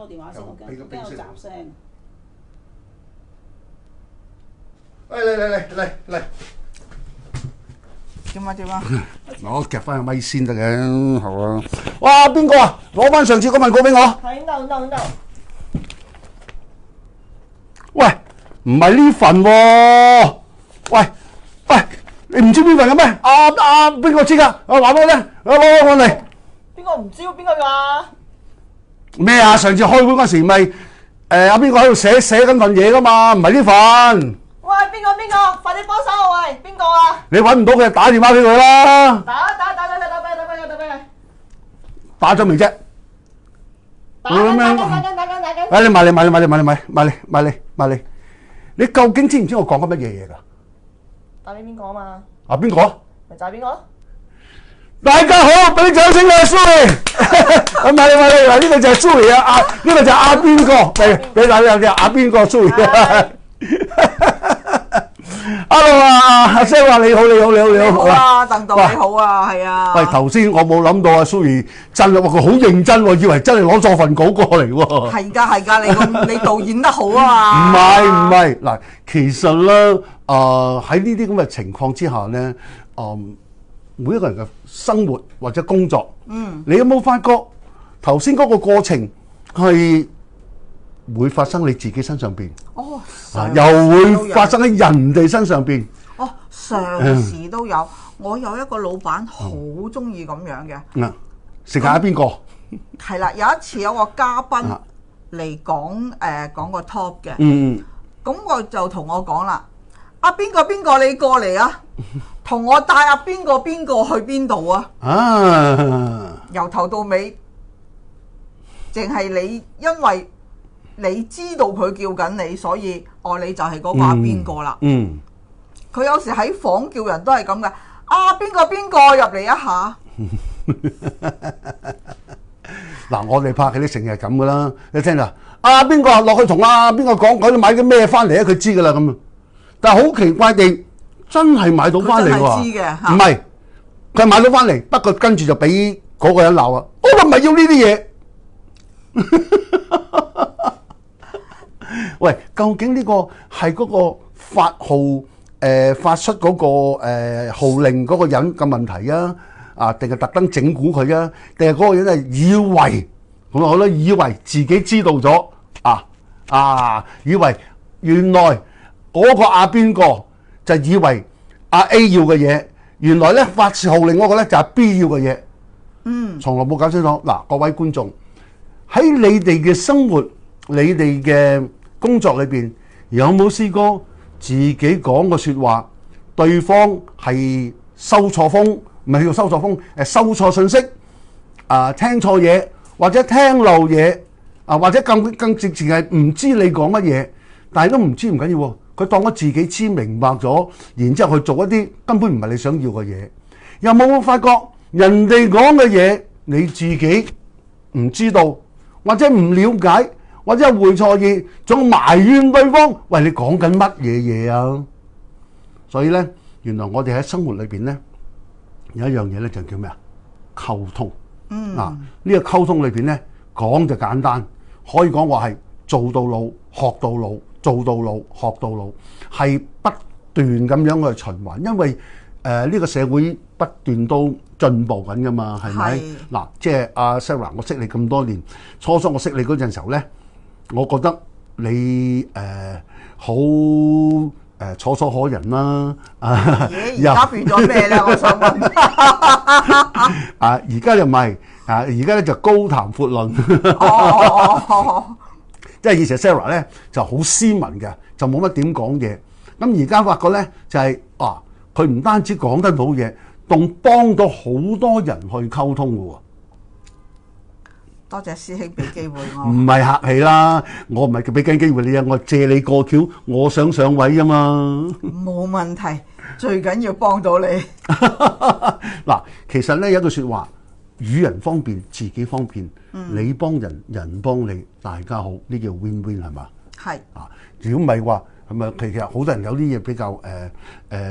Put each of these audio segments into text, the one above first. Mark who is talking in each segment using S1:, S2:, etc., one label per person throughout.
S1: 個電話先，我驚有雜聲。
S2: 嚟，
S3: 點啊？
S2: 我夾翻個咪先得嘅，好啊！哇，邊個啊？攞翻上次嗰份稿俾我。
S1: 係，no。
S2: 喂，唔係呢份喎。喂，你唔知邊份嘅咩？邊個知㗎？話俾我聽，攞嚟。
S1: 邊個唔知邊個㗎？
S2: 咩啊？上次開會嗰時咪阿邊個喺度寫緊份嘢㗎嘛？唔係呢份。
S1: 喂，邊個？快啲幫手啊！喂，邊個啊？
S2: 你揾唔到佢，打電話俾佢啦。
S1: 打俾佢。
S2: 打咗未啫？
S1: 打緊。
S2: 你埋嚟。你究竟知唔知我講緊乜嘢嘢㗎？
S1: 打俾邊個啊嘛？
S2: 邊個？
S1: 咪就係邊個？
S2: 大家好，俾掌聲啊，Suri！埋嚟，呢個就係 Suri 啊，呢個就係阿邊個？俾大家睇下阿邊個 Suri。Hello 啊，阿 Sir 話你好。
S3: 好啊，鄧導你好啊，係啊。
S2: 喂，頭先我冇諗到阿 Suri 真係，佢好認真喎，以為真係攞咗份稿過嚟喎。
S3: 係㗎，你導演得好啊嘛。
S2: 唔係，嗱，其實咧，喺呢啲咁嘅情況之下咧，每一個人嘅生活或者工作，你有冇發覺頭先嗰個過程係會發生你自己身上邊？
S3: 哦，
S2: 又會發生喺人哋身上邊。
S3: 哦，常時都有。我有一個老闆好中意咁樣嘅。
S2: 食下邊個？
S3: 係啦，有一次有個嘉賓嚟講個 talk 嘅。咁我就同我講啦，邊個你過嚟啊？同我帶邊個去邊度啊？由頭到尾，淨係你，因為你知道佢叫緊你，所以你就係嗰個邊個啦。佢有時喺房叫人都係咁嘅。邊個入嚟一下？
S2: 嗱，我哋拍戲都成日咁噶啦。你聽啦，邊個落去同邊個講，佢買啲咩翻嚟啊？佢知噶啦咁。但係好奇怪地，真係買到翻嚟喎。
S3: 知嘅，
S2: 唔係佢買到翻嚟，不過跟住就俾嗰個人鬧啊！我唔係要呢啲嘢。喂，究竟呢個係嗰個發出嗰個號令嗰個人嘅問題啊？定係特登整蠱佢啊？定係嗰個人係以為咁我都以為自己知道咗以為原來嗰個邊個就以為A 要嘅嘢，原來咧發號令嗰個咧就係 B 要嘅嘢。從來冇搞清楚。嗱，各位觀眾喺你哋嘅生活、你哋嘅工作裏邊，有冇試過自己講個説話，對方係收錯風，唔係叫收錯風，收錯信息，聽錯嘢，或者聽漏嘢，或者更直情係唔知你講乜嘢，但係都唔知唔緊要喎，佢當咗自己知明白咗，然之後去做一啲根本唔係你想要嘅嘢。有冇發覺人哋講嘅嘢你自己唔知道，或者唔了解，或者會錯意，仲埋怨對方？喂，你講緊乜嘢嘢啊？所以咧，原來我哋喺生活裏邊咧有一樣嘢咧就叫咩啊？溝通。呢個溝通裏邊咧講就簡單，可以講話係做到老學到老，做到老學到老，係不斷咁樣去循環，因為呢個社會不斷都進步緊噶嘛，係咪？嗱，即係阿 Sarah，我識你咁多年，初我識你嗰陣時候咧，我覺得你好楚楚可人啦。
S3: 而家變咗咩咧？我想問。
S2: 而家就唔係而家咧就高談闊論。即係以前 Sarah 咧就好斯文嘅，就冇乜點講嘢。咁而家發覺咧就係佢唔單止講得到嘢，仲幫到好多人去溝通嘅喎。
S3: 多謝師兄俾機會我。
S2: 唔係客氣啦，我唔係俾緊機會你啊，我借你過橋，我想上位啊嘛。
S3: 冇問題，最緊要幫到你。
S2: 嗱，其實咧有一句説話，與人方便，自己方便。你幫人，人幫你，大家好，呢叫 win-win 係嘛？
S3: 係。
S2: 如果唔係話，係咪其實好多人有啲嘢比較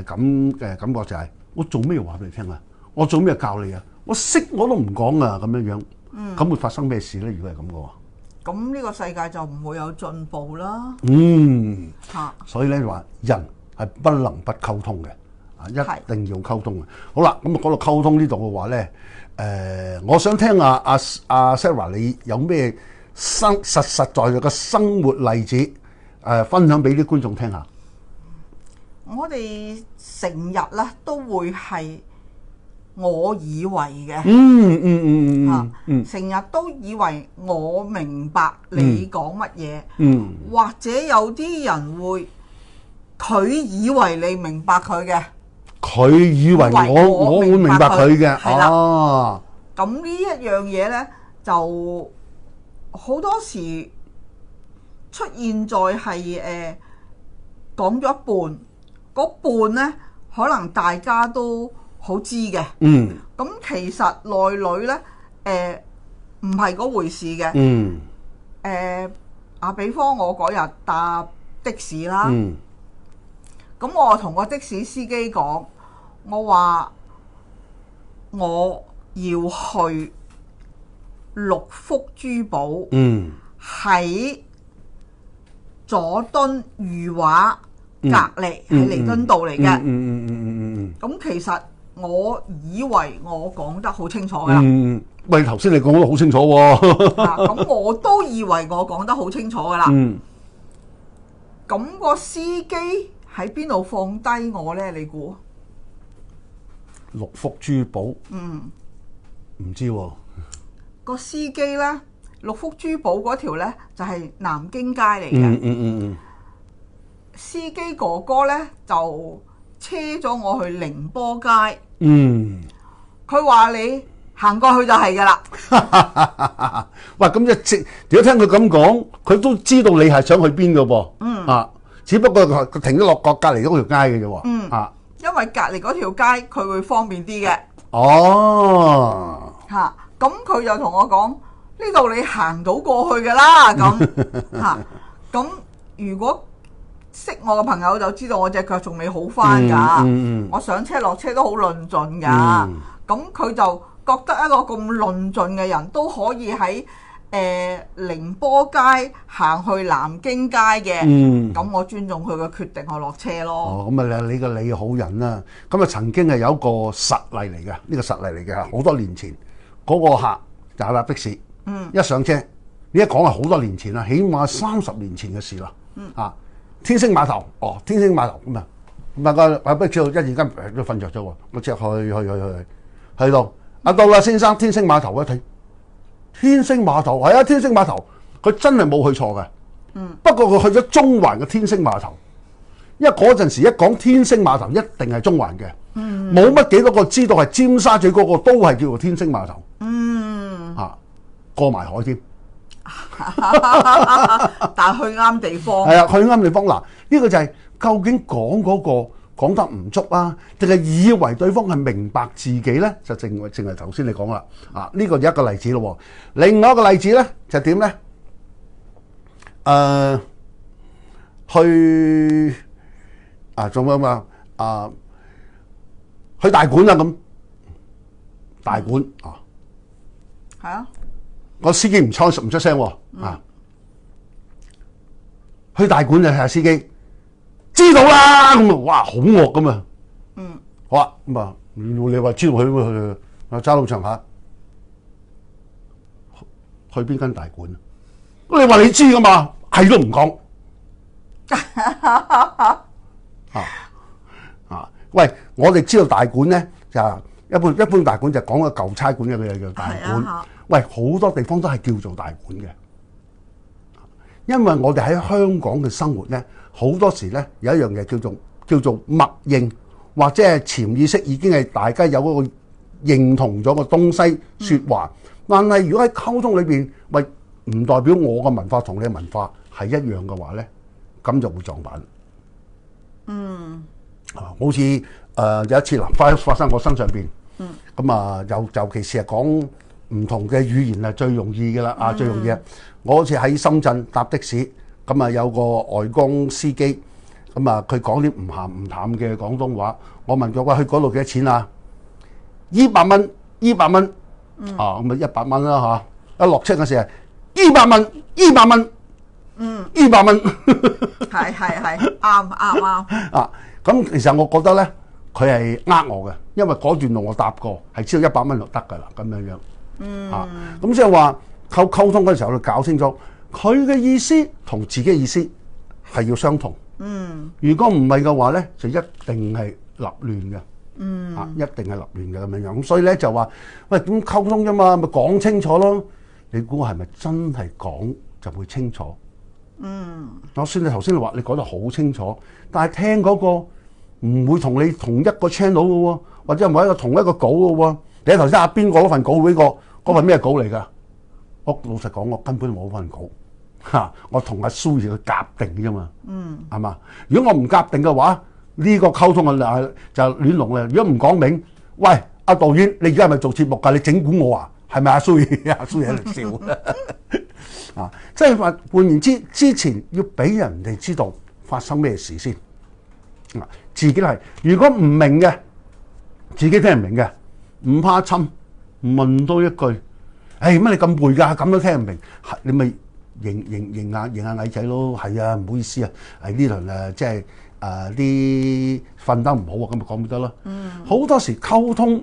S2: 感覺就係我做咩話俾你聽啊？我做咩教你啊？我識我都唔講啊咁樣樣。咁會發生咩事咧？如果係咁嘅話，
S3: 咁呢個世界就唔會有進步啦。嚇，
S2: 所以咧話人係不能不溝通嘅，一定要溝通嘅。好啦，咁啊講到溝通呢度嘅話咧，我想聽下阿 Sarah 你有咩實在嘅生活例子分享俾啲觀眾聽下。
S3: 我哋成日咧都會係我以為嘅，成日都以為我明白你講乜嘢，或者有啲人會佢以為你明白佢嘅，
S2: 佢以為我會明白佢嘅，
S3: 係啦。咁呢一樣嘢咧，就好多時出現在係講咗一半，嗰半咧可能大家都好知嘅，咁其實內裏咧唔係嗰回事嘅。比方我嗰日搭的士啦，咁我同個的士司機講，我話我要去六福珠寶，喺佐敦裕華隔離，喺彌敦道嚟嘅。咁其實我以為我講得好清楚㗎啦。
S2: 喂，頭先你講得好清楚喎。
S3: 咁我都以為我講得好清楚㗎啦。咁個司機喺邊度放低我呢？你估？
S2: 六福珠寶。唔知喎。
S3: 個司機呢，六福珠寶嗰條呢，就係南京街嚟嘅。司機哥哥呢，就車咗我去寧波街。佢話你行過去就係㗎啦。
S2: 喂，咁即如果聽佢咁講，佢都知道你係想去邊㗎噃。只不過佢停咗落隔離嗰條街嘅啫喎。
S3: 因為隔離嗰條街佢會方便啲嘅。咁佢就同我講，呢度你行到過去㗎啦。咁如果識我嘅朋友就知道我隻腳仲未好返㗎。我上車落車都好論盡㗎。咁佢就覺得一個咁論盡嘅人都可以喺寧波街行去南京街嘅，咁我尊重佢嘅決定，我落車咯。
S2: 咁你個你好人啦。咁啊曾經係有一個實例嚟嘅，呢個實例嚟嘅，好多年前嗰個客就搭的士，一上車，你一講係好多年前啦，起碼30年前嘅事啦。天星碼頭，天星碼頭咁啊，咁個的士一陣間都瞓着咗喎，我即係去到啦，先生，天星碼頭一睇。天星碼頭係啊，天星碼頭佢真係冇去錯嘅。不過佢去咗中環嘅天星碼頭，因為嗰陣時一講天星碼頭一定係中環嘅，冇乜幾多個知道係尖沙咀嗰個都係叫做天星碼頭。過埋海添，
S3: 但係去啱地方。
S2: 係啊，去啱地方。嗱，呢個就係究竟講嗰個講得唔足啊，定係以為對方係明白自己咧？就正係頭先你講啦。呢個就一個例子咯。另外一個例子咧就點咧？去仲有嘛？去大館啊咁，大館
S3: 係啊，
S2: 個司機唔出聲喎。去大館就係司機。知道啦，咁哇好惡咁啊！好啊，咁啊，你話知道去揸到場下，去邊間大館？你話你知噶嘛？係都唔講。喂，我哋知道大館咧就一般大館就講個舊差館嘅叫大館。喂，好多地方都係叫做大館嘅，因為我哋喺香港嘅生活咧。好多時咧有一樣嘢叫做默認，或者係潛意識已經係大家有嗰個認同咗個東西説話。但係如果喺溝通裏邊，喂唔代表我嘅文化同你嘅文化係一樣嘅話咧，咁就會撞板。好似有一次發生我身上邊，咁尤其是係講唔同嘅語言係最容易嘅啦。最容易啊！我好似喺深圳搭的士。咁有個外公司機，佢講啲唔鹹唔淡嘅廣東話。我問佢話去嗰度幾多錢啊？200蚊，200蚊。咁100蚊啦嚇。一落車嗰時係200蚊，200蚊，200蚊，
S3: 係啱。
S2: 啊，咁其實我覺得咧，佢係呃我嘅，因為嗰段路我搭過，係知道100蚊就得㗎啦，咁樣。咁即係話溝通嗰陣時候，你搞清楚佢嘅意思同自己嘅意思係要相同。如果唔係嘅話咧，就一定係立亂嘅。一定係立亂嘅咁樣。咁所以咧就話，喂，咁溝通啫嘛，咪講清楚咯。你估係咪真係講就會清楚？我算你頭先你話你講得好清楚，但係聽嗰個唔會同你同一個 channel 嘅喎，或者唔係同一個稿嘅喎。你頭先阿邊個嗰份稿俾我，嗰份咩稿嚟㗎？我老實講，我根本冇份稿嚇，我同阿蘇怡去夾定啫嘛。係嘛？如果我唔夾定嘅話，呢個溝通啊就亂龍啦。如果唔講明，喂，阿導演，你而家係咪做節目㗎？你整蠱我啊？係咪阿蘇怡？阿蘇怡喺度笑啊！即係話換言之，之前要俾人哋知道發生咩事先。自己係如果唔明嘅，自己聽唔明嘅，唔怕侵，問多一句，乜你咁攰㗎？咁都聽唔明，你咪認下矮仔咯。係啊，唔好意思啊，呢輪即係啲瞓得唔好啊，咁咪講咪得咯。好多時溝通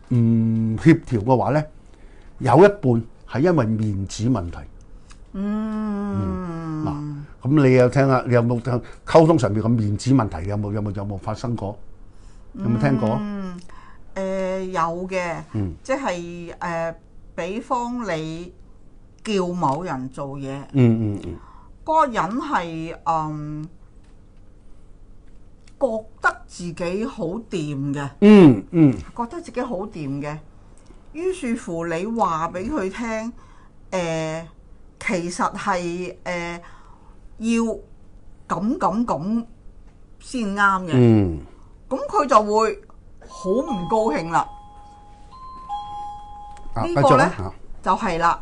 S2: 唔協調嘅話咧，有一半係因為面子問題。嗱，咁你有聽下，你有冇聽溝通上面嘅面子問題有冇發生過？有冇聽過？
S3: 有嘅，即係比方你叫某人做嘢，嗰個人係覺得自己好掂嘅，覺得自己好掂嘅，於是乎你話俾佢聽，其實係要咁先啱嘅，咁佢就會好唔高興啦。呢個呢就係啦，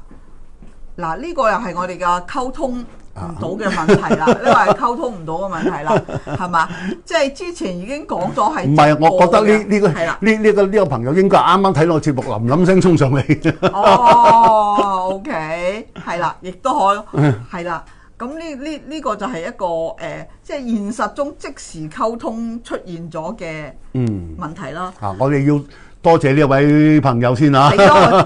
S3: 嗱，呢個又係我哋嘅溝通唔到嘅問題啦，呢個係溝通唔到嘅問題啦，係嘛？即係之前已經講咗係唔係？我覺得呢個朋友應該啱啱睇到個節目，冧聲衝上嚟。哦，OK，係啦，亦都可係啦。咁呢個就係一個即係現實中即時溝通出現咗嘅問題啦。我哋要多謝呢位朋友先啊！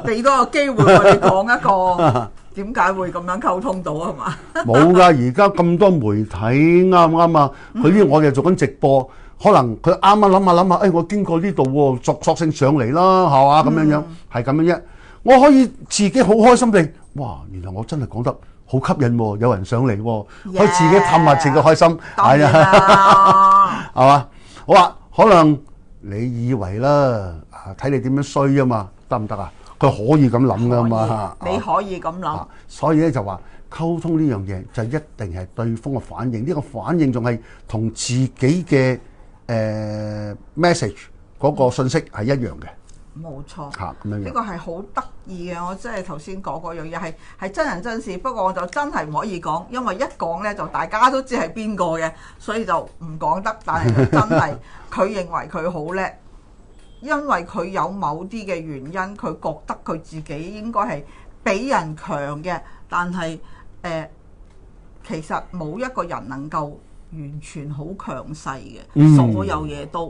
S3: 俾多個機會我哋講一個點解會咁樣溝通到啊嘛？冇㗎，而家咁多媒體啱唔啱啊？佢呢我哋做緊直播，可能佢啱啱諗下，我經過呢度喎，索性上嚟啦，係嘛？咁樣係咁樣啫。我可以自己好開心地，哇！原來我真係講得好吸引喎，有人上嚟喎，可以自己氹下自己開心，係啊，係嘛？好啊，可能你以為啦，睇你點樣衰啊嘛，得唔得啊？佢可以咁諗噶嘛？你可以咁諗。所以咧就話溝通呢樣嘢就一定係對方嘅反應，呢個反應仲係同自己嘅message 嗰個信息係一樣嘅。冇錯，呢個係好得意嘅。我真係頭先講嗰樣嘢係真人真事，不過我就真係唔可以講，因為一講呢就大家都知係邊個嘅，所以就唔講得。但係真係佢認為佢好叻，因為佢有某啲嘅原因，佢覺得佢自己應該係比人強嘅，但係其實冇一個人能夠完全好強勢嘅，所有嘢都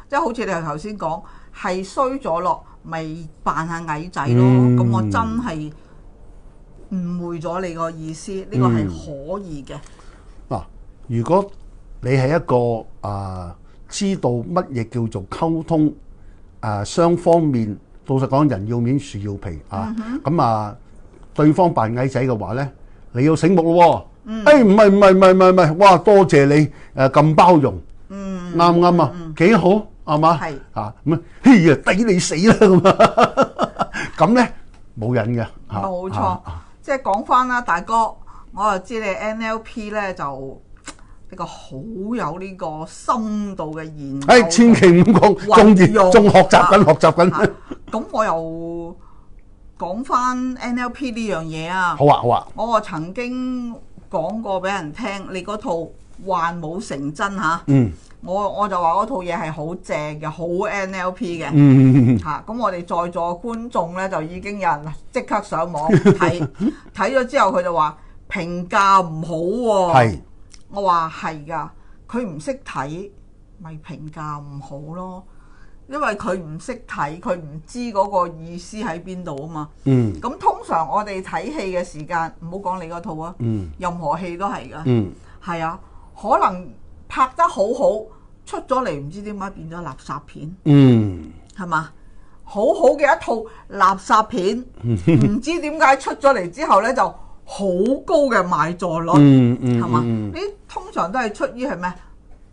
S3: 即係好似你頭先講。係衰咗落，咪扮下矮仔咯。咁我真係誤會咗你個意思，呢個係可以嘅。嗱，如果你係一個知道乜嘢叫做溝通雙方面，老實講人要面樹要皮咁對方扮矮仔嘅話咧，你要醒目咯喎。唔係，哇！多謝你咁包容，啱唔啱啊？幾好。係嘛？係咁嘿呀，抵你死啦咁啊！咁咧冇癮嘅。冇錯，即係講翻啦，大哥，我就知你 NLP 咧就呢個好有呢個深度嘅研究。千祈唔講，仲學習緊。咁我又講翻 NLP 呢樣嘢啊。好啊。我曾經講過俾人聽，你嗰套幻武成真我就話嗰套嘢係好正嘅，好 NLP 嘅。咁我哋在座觀眾咧就已經有人即刻上網睇咗之後，佢就話評價唔好喎。
S2: 係，
S3: 我話係㗎，佢唔識睇，咪評價唔好咯。因為佢唔識睇，佢唔知嗰個意思喺邊度啊嘛。咁通常我哋睇戲嘅時間，唔好講你嗰套啊，任何戲都係㗎。係啊，可能拍得好好，出咗嚟唔知點解變咗垃圾片。係嘛？好好嘅一套垃圾片，唔知點解出咗嚟之後呢就好高嘅賣座率。係嘛？呢通常都係出於係咩？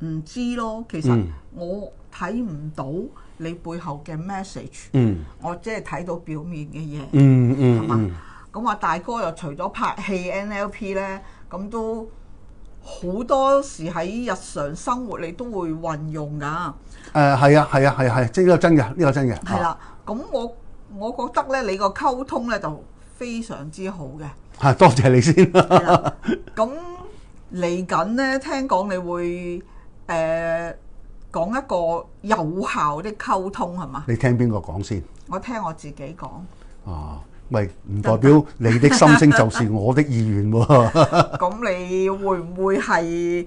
S3: 唔知咯。其實我睇唔到你背後嘅 message，我只係睇到表面嘅嘢，係嘛？咁啊，大哥又除咗拍戲 NLP 呢，咁都好多時喺日常生活你都會運用㗎。
S2: 係啊，即係呢個真嘅，呢個真嘅。
S3: 係啦，咁我覺得呢，你個溝通呢就非常之好嘅。
S2: 多謝你先。
S3: 咁嚟緊呢，聽講你會講一個有效的溝通係嘛？
S2: 你聽邊個講先？
S3: 我聽我自己講。
S2: 喂，唔代表你的心聲就是我的意願喎。
S3: 咁你會唔會係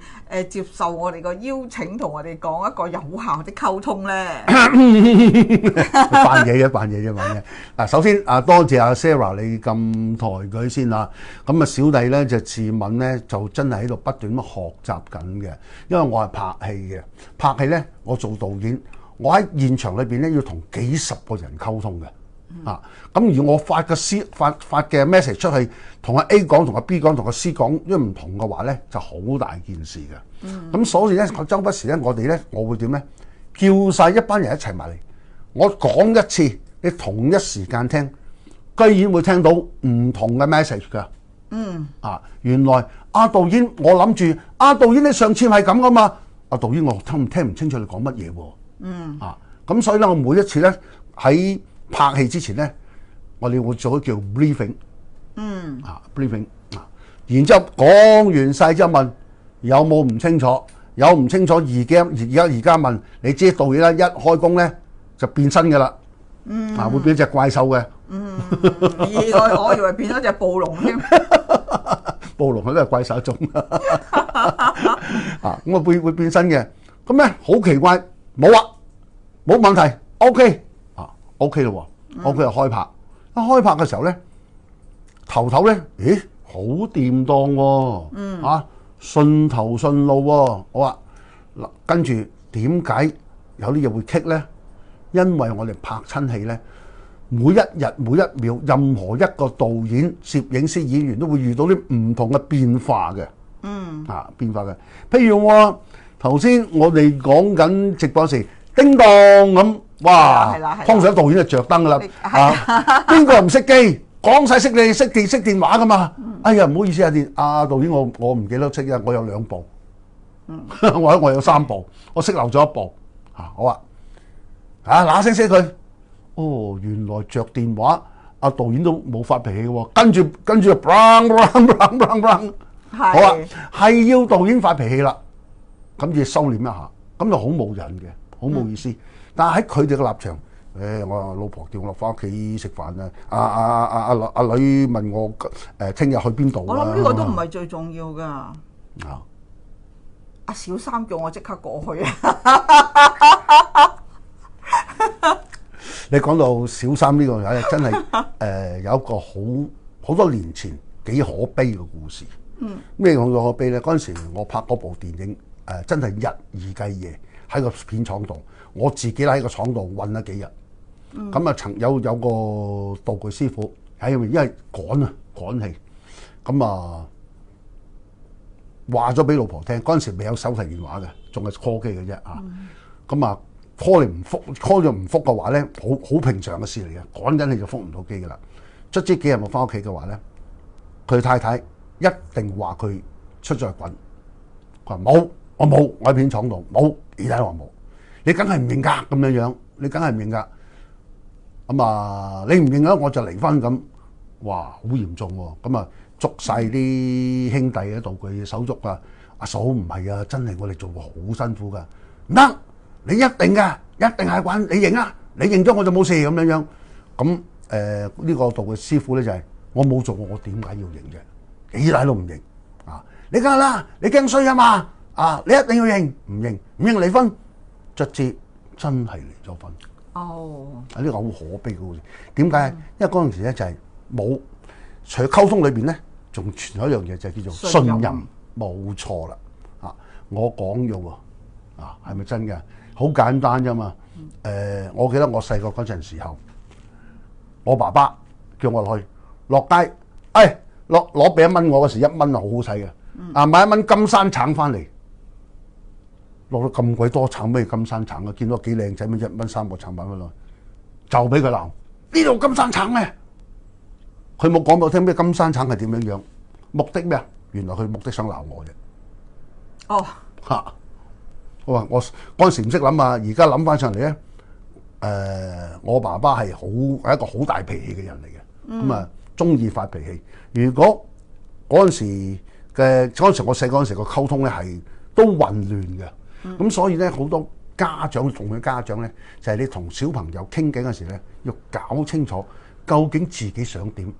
S3: 接受我哋個邀請，同我哋講一個有效的溝通呢？
S2: 扮嘢啫。嗱，首先多謝阿 Sarah 你咁抬舉先啦。咁啊，小弟咧就自問咧就真係喺度不斷咁學習緊嘅，因為我係拍戲嘅。拍戲咧，我做導演，我喺現場裏邊咧要同幾十個人溝通嘅。咁而我發嘅 message 出去，同阿 A 講，同阿 B 講，同阿 C 講，因為唔同嘅話咧，就好大件事嘅。咁所以咧，周不時咧，我哋咧，我會點咧？叫晒一班人一齊埋嚟，我講一次，你同一時間聽，居然會聽到唔同嘅 message 㗎。原來導演，我諗住導演你上次係咁噶嘛？導演我聽唔清楚你講乜嘢喎？咁所以咧，我每一次咧喺拍戲之前咧，我哋會做叫 briefing，briefing，然之後講完晒之後問有冇唔清楚，有唔清楚而家問你知道嘢啦，一開工咧就變身噶啦，會變一隻怪獸嘅，
S3: 我以為變咗隻暴龍添，
S2: 暴龍佢都係怪獸一種，咁啊會變身嘅，咁咧好奇怪，冇問題 ，OK 咯喎，OK 就開拍。一開拍嘅時候咧，頭咧，咦，好掂當喎，順頭順路喎。我話嗱，跟住點解有啲嘢會棘咧？因為我哋拍親戲咧，每一日每一秒，任何一個導演、攝影師、演員都會遇到啲唔同嘅變化嘅，變化嘅。譬如我頭先我哋講緊直播時，叮當咁。哇！通常導演就着燈噶啦，邊個唔識機？講晒識電話噶嘛？哎呀，唔好意思導演，我唔記得識啊，我有2部，我有3部，我識漏咗1部。我話嗱聲識佢。原來着電話，導演都冇發脾氣喎。跟住就 bang，好啊，係要導演發脾氣啦，咁要收斂一下，咁就好冇癮嘅，好冇意思。但係喺佢哋嘅立場，我老婆叫我落翻屋企食飯啊！阿女問我聽日去邊度？
S3: 我諗呢個都唔係最重要㗎。阿小三叫我即刻過去啊！
S2: 你講到小三呢個人真係有一個好多年前幾可悲嘅故事。咩叫可悲咧？嗰陣時我拍嗰部電影真係日以繼夜喺個片廠度。我自己喺個廠度韞咗幾日，咁曾有個道具師傅，因為趕戲，咁話咗俾老婆聽，嗰陣時未有手提電話嘅，仲係 call 機嘅啫咁call 你唔覆 ，call 咗唔覆嘅話咧，好平常嘅事嚟嘅，趕緊你就覆唔到機噶啦。卒之幾日冇翻屋企嘅話咧，佢太太一定話佢出咗去滾，佢話冇，我冇，我喺片廠度冇，而家話冇。你梗係唔認㗎咁樣，你梗係唔認㗎。你唔認我就離婚咁，哇，好嚴重喎。咁捉晒啲兄弟嘅道具手足啊，阿嫂唔係啊，真係我哋做過好辛苦㗎。唔得，你一定嘅，一定係滾，你認啊，你認咗我就冇事咁樣樣。咁呢個道嘅師傅咧就係、我冇做過，我點解要認啫？幾大都唔認啊！你梗係啦，你驚衰啊嘛啊！你一定要認，唔認離婚，卒之真係離咗婚。
S3: 哦，
S2: 呢個好可悲嘅故事。點解？因為嗰陣時咧就係冇，除咗溝通裏邊咧，仲存有一樣嘢就係叫做信任，冇錯啦。啊，我講咗喎，啊係咪真嘅？好簡單啫嘛。我記得我細個嗰陣時候，我爸爸叫我落街，攞俾1蚊我嗰時，1蚊啊好好使嘅。啊買1蚊金山橙翻嚟。落咗咁鬼多橙，咩金山橙啊？見到幾靚仔，咩1蚊3個橙擺翻落，就俾佢鬧。呢度金山橙咩？佢冇講俾我聽咩金山橙係點樣樣，目的咩啊？原來佢目的想鬧我啫。
S3: 哦，
S2: 嚇！我話我嗰陣時唔識諗啊，而家諗翻上嚟咧，我爸爸係一個好大脾氣嘅人嚟嘅，咁啊中意發脾氣。如果嗰陣時我細個嗰陣時個溝通咧係都混亂嘅。咁所以咧，好多家長同佢家長咧，就係你同小朋友傾偈嗰時咧，要搞清楚究竟自己想點。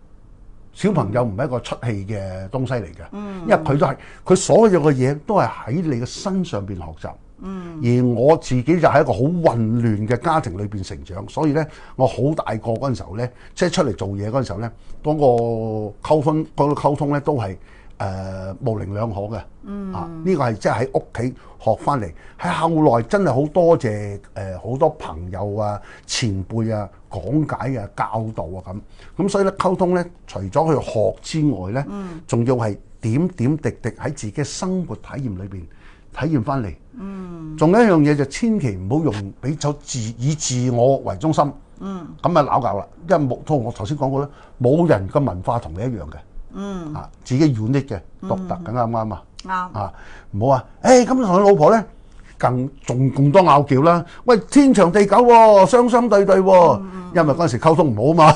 S2: 小朋友唔係一個出氣嘅東西嚟嘅，因為佢所有嘅嘢都係喺你嘅身上邊學習。而我自己就喺一個好混亂嘅家庭裏邊成長，所以咧，我好大個嗰陣時候咧，即係出嚟做嘢嗰陣時候咧，當個溝通咧都係模棱兩可嘅。呢個係即係喺屋企學翻嚟，喺後來真係好多謝好多朋友啊、前輩啊講解啊、教導啊咁所以咧溝通咧，除咗去學之外咧，仲要係點點滴滴喺自己嘅生活體驗裏邊體驗翻嚟。仲有一樣嘢就千祈唔好用以自我為中心。咁啊鬧交啦，因為我頭先講過咧，冇人嘅文化同你一樣嘅。自己unique嘅獨特嘅啱唔啱啊？
S3: 啱
S2: 啊，唔好話，咁同佢老婆咧仲多拗撬啦。喂，天長地久喎，雙雙對對喎，因為嗰陣時溝通唔好嘛。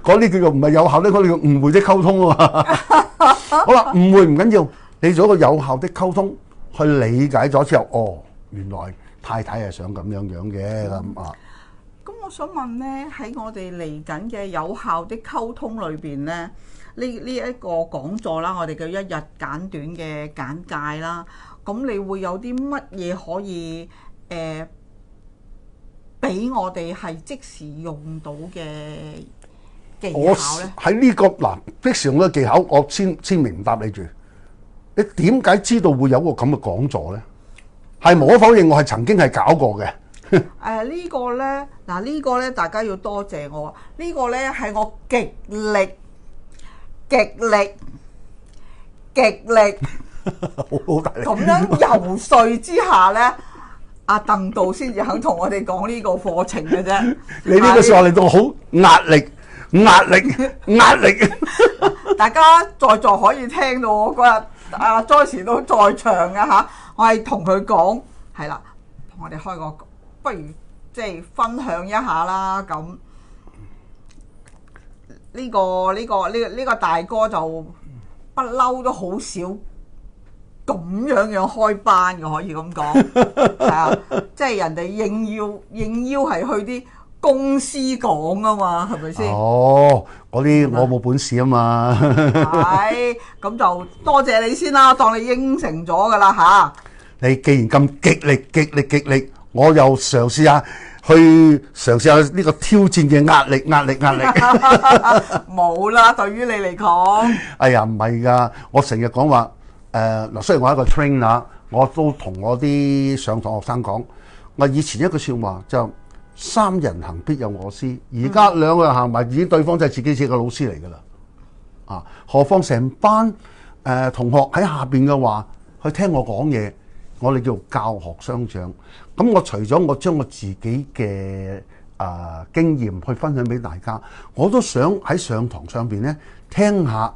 S2: 嗰啲叫做唔係有效咧，嗰啲叫誤會的溝通啊嘛。好啦，誤會唔緊要，你做一個有效的溝通，去理解咗之後，原來太太係想咁樣嘅咁啊。
S3: 咁我想問咧，喺我哋嚟緊嘅有效的溝通裏邊咧，呢一個講座啦，我哋嘅一日簡短嘅簡介啦，咁你會有啲乜嘢可以俾我哋係即時用到嘅技巧咧？
S2: 喺呢個嗱即時用嘅技巧，我先明答你住。你點解知道會有個咁嘅講座咧？係無可否認，我係曾經係搞過嘅。
S3: 呢個咧，嗱呢個咧，大家要多謝我。呢個咧係我極力
S2: 好大力
S3: 咁樣游說之下咧，阿鄧導先至肯同我哋講呢個課程嘅啫。
S2: 你呢個說話令到我好壓力。
S3: 大家在座可以聽到我嗰日阿 Joyce 都在場嘅嚇，我係同佢講係啦，同我哋開個。不如即係分享一下啦，咁呢個大哥就不嬲都好少咁樣開班嘅，可以咁講係啊，即係人哋應邀係去啲公司講啊嘛，係咪先？嗰
S2: 啲我冇本事啊嘛。
S3: 係咁就多謝你先啦，當你應承咗噶啦嚇。
S2: 你既然咁極力。我又嘗試下呢個挑戰嘅壓力。
S3: 冇啦，對於你嚟講。
S2: 哎呀，唔係㗎，我成日講話嗱，雖然我係一個 trainer，我都同我啲上堂學生講，我以前一句説話就三人行必有我師，而家兩個人行埋，已經對方就係自己嘅老師嚟㗎啦。何況成班同學喺下邊嘅話去聽我講嘢。我哋叫教學相長，咁我除咗我將我自己嘅經驗去分享俾大家，我都想喺上堂上邊咧聽下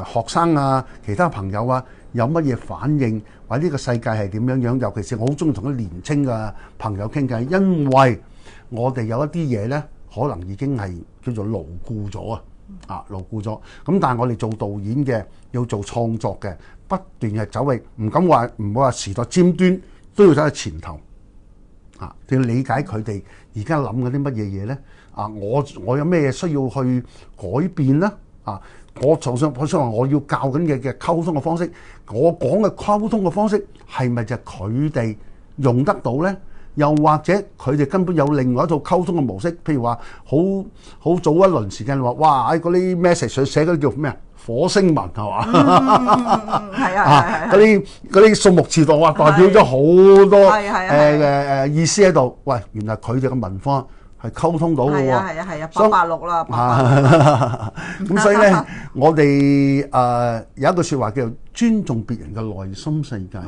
S2: 學生啊、其他朋友啊有乜嘢反應，或者呢個世界係點樣樣。尤其是我好中意同啲年青嘅朋友傾偈，因為我哋有一啲嘢咧，可能已經係叫做牢固咗啊。牢固咗。咁但係我哋做導演嘅，要做創作嘅，不斷係走去，唔敢話唔好話時代尖端，都要走喺前頭。要理解佢哋而家諗緊啲乜嘢嘢咧？我有咩需要去改變咧？我就想話我要教緊嘅溝通嘅方式，我講嘅溝通嘅方式係咪就係佢哋用得到咧？又或者佢哋根本有另外一套溝通嘅模式？譬如話好早一輪時間話，哇！嗰啲 message 寫嗰啲叫咩啊？火星文係嘛？
S3: 係啊，
S2: 嗰啲數目字度代表咗好多意思喺度。喂，原來佢哋嘅文化係溝通到嘅喎。
S3: 係啊，886啦。
S2: 咁所以咧，我哋有一句説話叫做尊重別人嘅內心世界。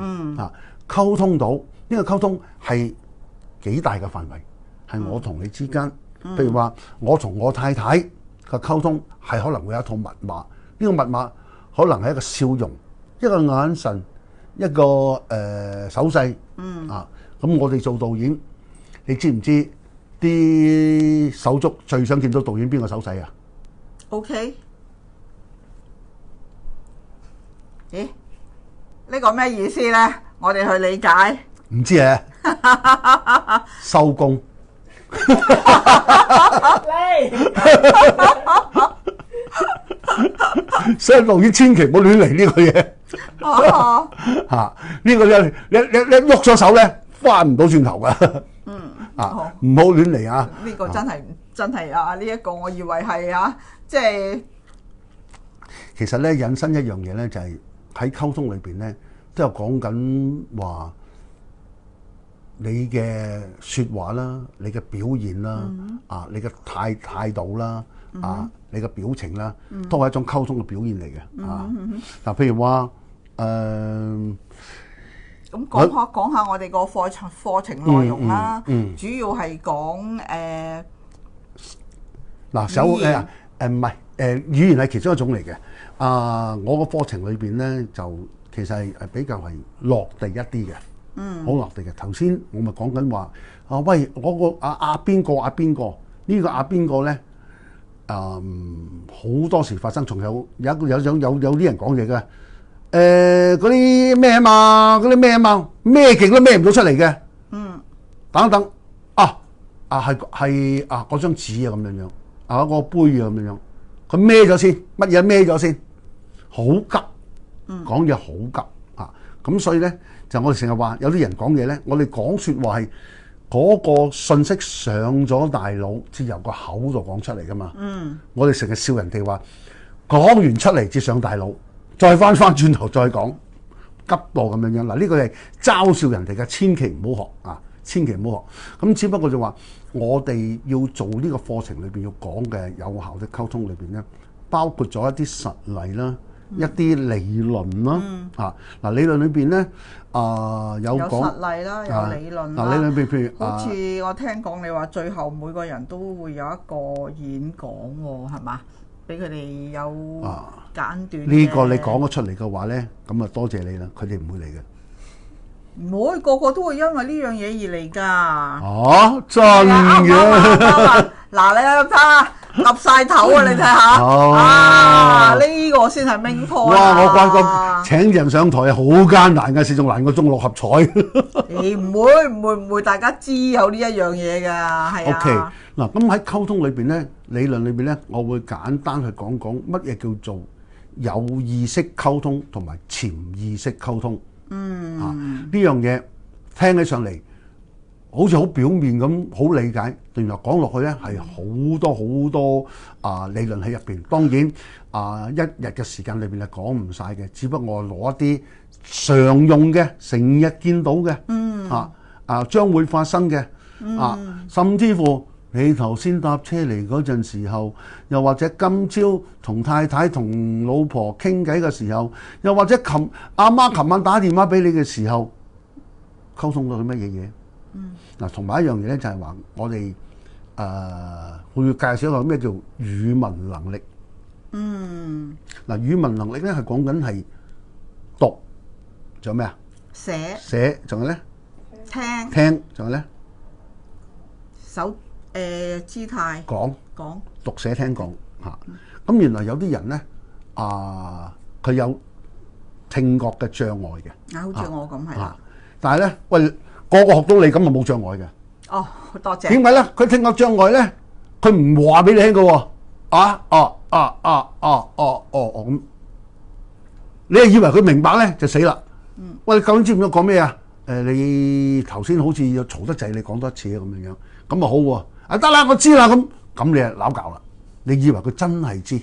S2: 溝通到呢個溝通係幾大嘅範圍，係我同你之間。譬如話，我同我太太嘅溝通係可能會有一套密碼。呢個密碼可能係一個笑容、一個眼神、一個手勢。咁我哋做導演，你知唔知啲手足最想見到導演邊個手勢啊
S3: ？OK。咦？呢個咩意思咧？我哋去理解。
S2: 唔知啊。收工。所以導演千祈唔好亂嚟呢個嘢。呢個你喐咗手咧，翻唔到轉頭噶。唔好亂嚟啊！
S3: 呢個真係啊！呢一個我以為係即係
S2: 其實咧引申一樣嘢咧，就係喺溝通裏邊咧，都有講緊話你嘅説話啦，你嘅表現啦，你嘅態度啦，你嘅表情啦，都係一種溝通嘅表現嚟嘅。嗱，譬如話
S3: 咁講下我哋個課程內容啦，主要係講
S2: 唔係語言係其中一種嚟嘅。我個課程裏邊咧就其實係比較係落地一啲嘅。好落地嘅。頭先我咪講緊話喂，我個邊個呢個邊個咧？好多時發生，仲有啲人講嘢嘅。嗰啲咩啊嘛，咩勁都咩唔到出嚟嘅。等係嗰張紙啊咁樣樣，個杯啊咁樣樣，佢孭咗先，乜嘢孭咗先，好急，講嘢好急。咁所以咧就我哋成日話有啲人講嘢咧，我哋講説話係嗰個信息上咗大腦，先由個口度講出嚟噶嘛。我哋成日笑人哋話講完出嚟至上大腦，再翻轉頭再講，急到咁樣樣。嗱，呢個係嘲笑人哋嘅，千祈唔好學千祈唔好學。咁只不過就話我哋要做呢個課程裏邊要講嘅有效的溝通裏邊咧，包括咗一啲實例啦。一啲理論啦，理論裏邊咧有講
S3: 實例啦，有理論啦。
S2: 理論譬如
S3: 好似我聽講你話最後每個人都會有一個演講喎，係嘛？俾佢哋有簡短。呢
S2: 個你講咗出嚟嘅話咧，咁啊多謝你啦，佢哋唔會嚟嘅。
S3: 唔會，個個都會因為呢樣嘢而嚟㗎。
S2: 真嘅。
S3: 嗱，你睇下。揼晒頭啊！你睇下，呢個先係名鋪。
S2: 哇！我發覺請人上台係好艱難嘅事，仲難過中六合彩。
S3: 唔會，大家知有呢一樣嘢㗎，係啊。
S2: OK，嗱，咁喺溝通裏邊咧，理論裏邊咧，我會簡單去講乜嘢叫做有意識溝通同埋潛意識溝通。呢樣嘢聽起上嚟好似好表面咁，好理解。原來講落去咧係好多理論喺入邊。當然一日嘅時間裏邊係講唔晒嘅，只不過我攞一啲常用嘅、成日見到嘅，將會發生嘅，甚至乎你頭先搭車嚟嗰陣時候，又或者今朝同太太同老婆傾偈嘅時候，又或者阿媽琴晚打電話俾你嘅時候，溝通到啲乜嘢嘢？同埋一樣嘢咧，就係話我哋會介紹一個咩叫語文能力。語文能力咧係講緊係讀，仲有咩啊？寫，仲有咧？聽，仲有咧？
S3: 姿態。
S2: 講。讀寫聽講嚇。咁原來有啲人咧佢有聽覺嘅障礙嘅，
S3: 好似我咁係啦。
S2: 但係咧，喂，個個學到你咁就冇障礙嘅。
S3: 哦，多謝。
S2: 點解咧？佢聽覺障礙咧，佢唔話俾你聽嘅喎。咁，你係以為佢明白咧就死啦。喂，你究竟知唔知我講咩啊？你頭先好似要嘈得滯，你講多一次啊咁樣樣，咁啊好喎。得啦，我知啦，咁你係鬧交啦。你以為佢真係知？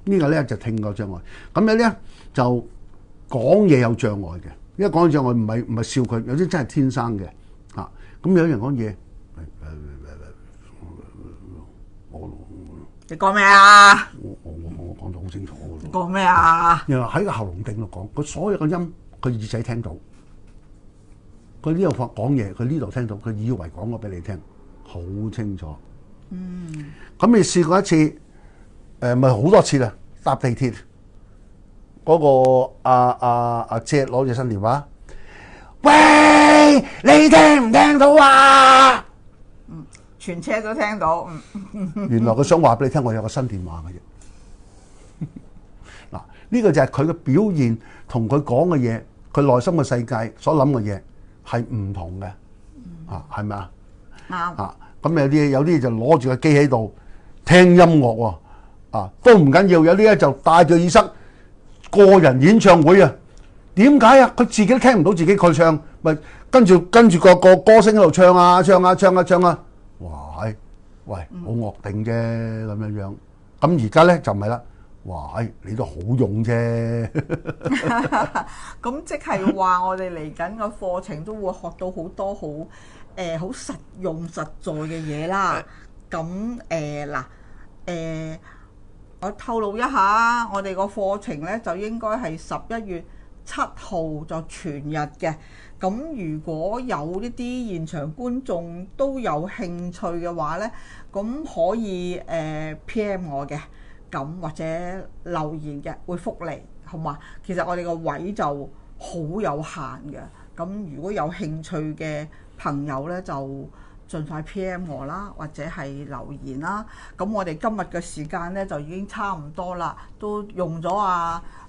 S2: 呢個咧就聽覺障礙。咁有啲咧就講嘢有障礙嘅，因為講嘢障礙唔係笑佢，有啲真係天生嘅。咁有啲人講嘢，
S3: 你講咩啊？
S2: 我講得好清楚。
S3: 你講咩啊？
S2: 然後喺個喉嚨頂度講，佢所有嘅音，佢耳仔聽到。佢呢度講嘢，佢呢度聽到，佢以為講咗俾你聽，好清楚。咁你試過一次？咪好多次啦！搭地鐵嗰個阿姐攞住新電話，喂，你聽唔聽到啊？
S3: 全車都聽到。
S2: 原來佢想話俾你聽，我有個新電話嘅啫。嗱，呢個就係佢嘅表現同佢講嘅嘢，佢內心嘅世界所諗嘅嘢係唔同嘅。係咪啊？啱。咁有啲就攞住個機喺度聽音樂喎。都唔緊要，有啲咧就戴住耳塞個人演唱會啊？點解啊？佢自己都聽唔到自己佢唱，咪跟住個歌星喺度唱啊！哇！喂，好惡頂啫咁樣樣。咁而家咧就唔係啦。哇！你都好勇啫。
S3: 咁即係話我哋嚟緊個課程都會學到好多好實用實在嘅嘢啦。咁我透露一下，我哋個課程咧就應該係11月7號就全日嘅。咁如果有呢啲現場觀眾都有興趣嘅話咧，咁可以PM 我嘅，咁或者留言嘅會覆你，好嘛？其實我哋個位就好有限嘅。咁如果有興趣嘅朋友咧，就盡快 PM 我啦，或者係留言啦。咁我哋今日嘅時間咧就已經差唔多啦，都用咗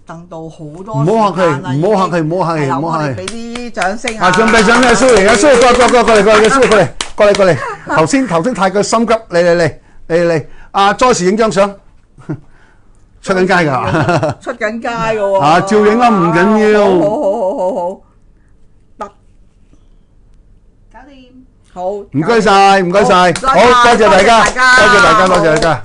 S3: 鄧道好多時間啦。
S2: 唔好客氣，唔好客氣。
S3: 我哋俾啲掌聲啊！
S2: 準備上咩？蘇嚟啊！蘇嚟，過嚟。頭先太過心急，嚟。阿 Joyce 影張相，出緊街㗎。
S3: 出緊街㗎喎。
S2: 照影啦，唔緊要。
S3: 好。好，
S2: 唔該晒，好，多謝大家，多謝大家。